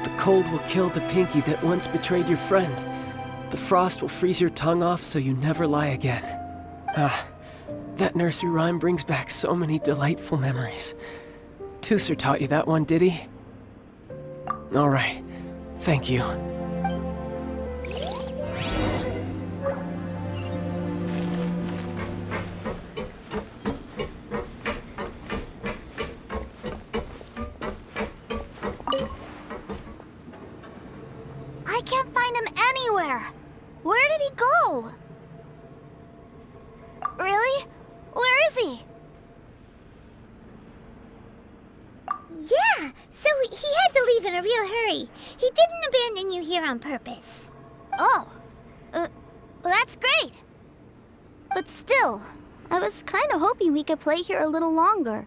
The cold will kill the pinky that once betrayed your friend. The frost will freeze your tongue off so you never lie again. That nursery rhyme brings back so many delightful memories. Teucer taught you that one, did he? All right, thank you. I can't find him anywhere. Where did he go? Really? Where is he? Yeah, so he had to leave in a real hurry. He didn't abandon you here on purpose. Oh, well, that's great. But still, I was kind of hoping we could play here a little longer.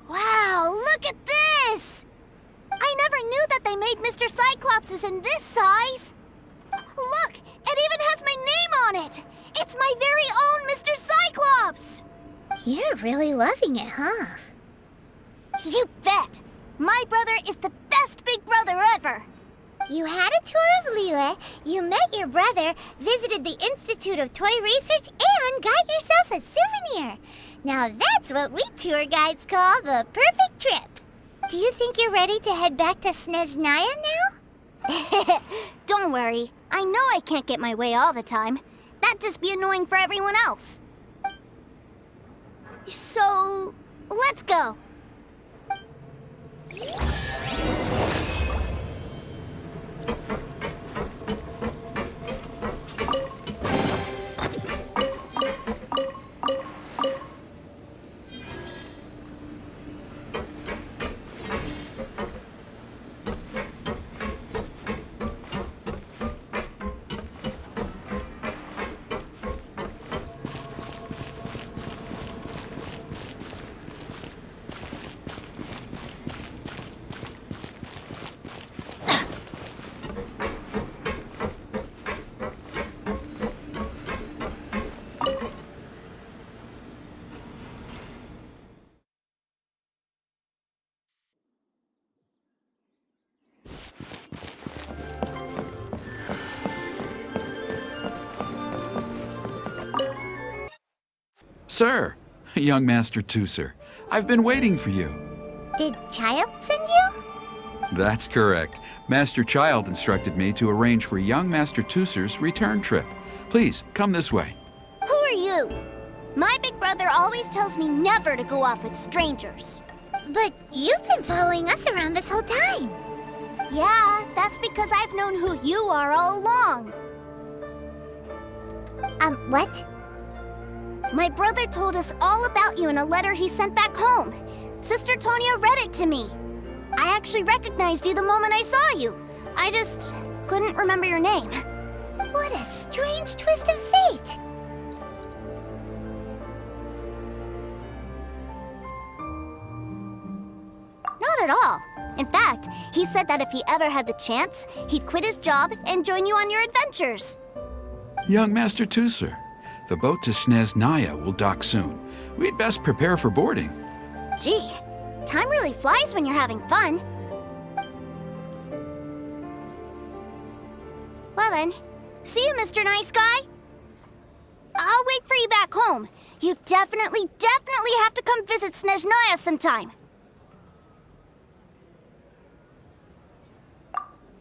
Wow, look at this! I never knew that they made Mr. Cyclops in this size! Look, it even has my name on it! It's my very own Mr. Cyclops! You're really loving it, huh? You bet! My brother is the best big brother ever! You had a tour of Liyue, you met your brother, visited the Institute of Toy Research, and got yourself a souvenir. Now that's what we tour guides call the perfect trip. Do you think you're ready to head back to Snezhnayan now? Don't worry. I know I can't get my way all the time. That'd just be annoying for everyone else. So, let's go. Sir, young Master Teucer, I've been waiting for you. Did Childe send you? That's correct. Master Childe instructed me to arrange for young Master Teucer's return trip. Please, come this way. Who are you? My big brother always tells me never to go off with strangers. But you've been following us around this whole time. Yeah, that's because I've known who you are all along. What? My brother told us all about you in a letter he sent back home. Sister Tonya read it to me. I actually recognized you the moment I saw you. I just couldn't remember your name. What a strange twist of fate. Not at all. In fact, he said that if he ever had the chance, he'd quit his job and join you on your adventures. Young Master Teucer, the boat to Snezhnayan will dock soon. We'd best prepare for boarding. Gee, time really flies when you're having fun. Well then, see you, Mr. Nice Guy. I'll wait for you back home. You definitely have to come visit Snezhnayan sometime.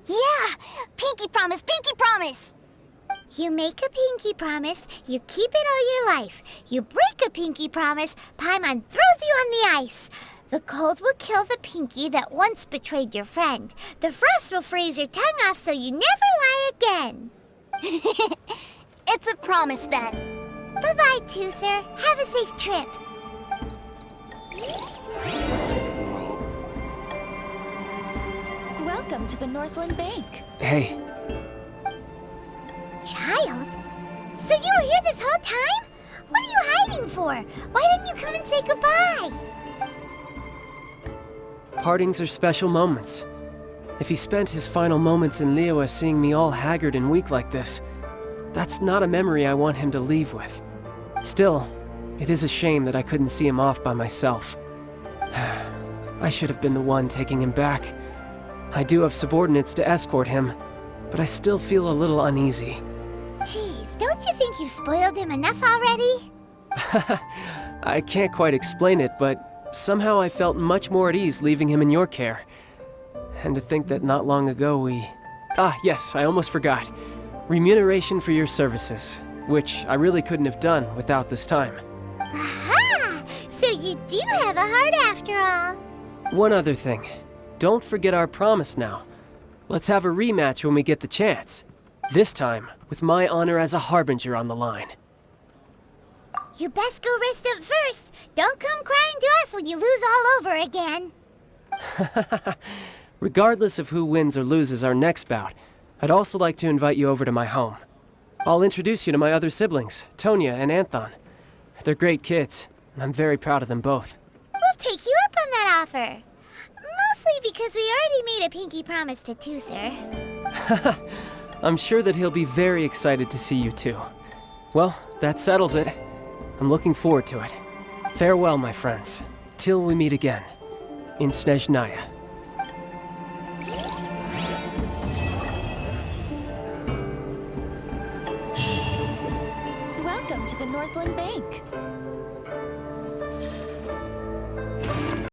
Yeah! Pinky promise, pinky promise! You make a pinky promise, you keep it all your life. You break a pinky promise, Paimon throws you on the ice. The cold will kill the pinky that once betrayed your friend. The frost will freeze your tongue off so you never lie again. It's a promise then. Bye-bye, Teucer. Have a safe trip. Welcome to the Northland Bank. Hey. Childe? So you were here this whole time? What are you hiding for? Why didn't you come and say goodbye? Partings are special moments. If he spent his final moments in Liyue seeing me all haggard and weak like this, that's not a memory I want him to leave with. Still, it is a shame that I couldn't see him off by myself. I should have been the one taking him back. I do have subordinates to escort him, but I still feel a little uneasy. Jeez, don't you think you've spoiled him enough already? I can't quite explain it, but somehow I felt much more at ease leaving him in your care. And to think that not long ago we... Ah, yes, I almost forgot. Remuneration for your services, which I really couldn't have done without this time. Aha! So you do have a heart after all. One other thing. Don't forget our promise now. Let's have a rematch when we get the chance. This time, with my honor as a Harbinger on the line. You best go rest up first. Don't come crying to us when you lose all over again. Regardless of who wins or loses our next bout, I'd also like to invite you over to my home. I'll introduce you to my other siblings, Tonya and Anthon. They're great kids, and I'm very proud of them both. We'll take you up on that offer. Mostly because we already made a pinky promise to Teucer. I'm sure that he'll be very excited to see you too. Well, that settles it. I'm looking forward to it. Farewell, my friends, till we meet again, in Snezhnayan. Welcome to the Northland Bank.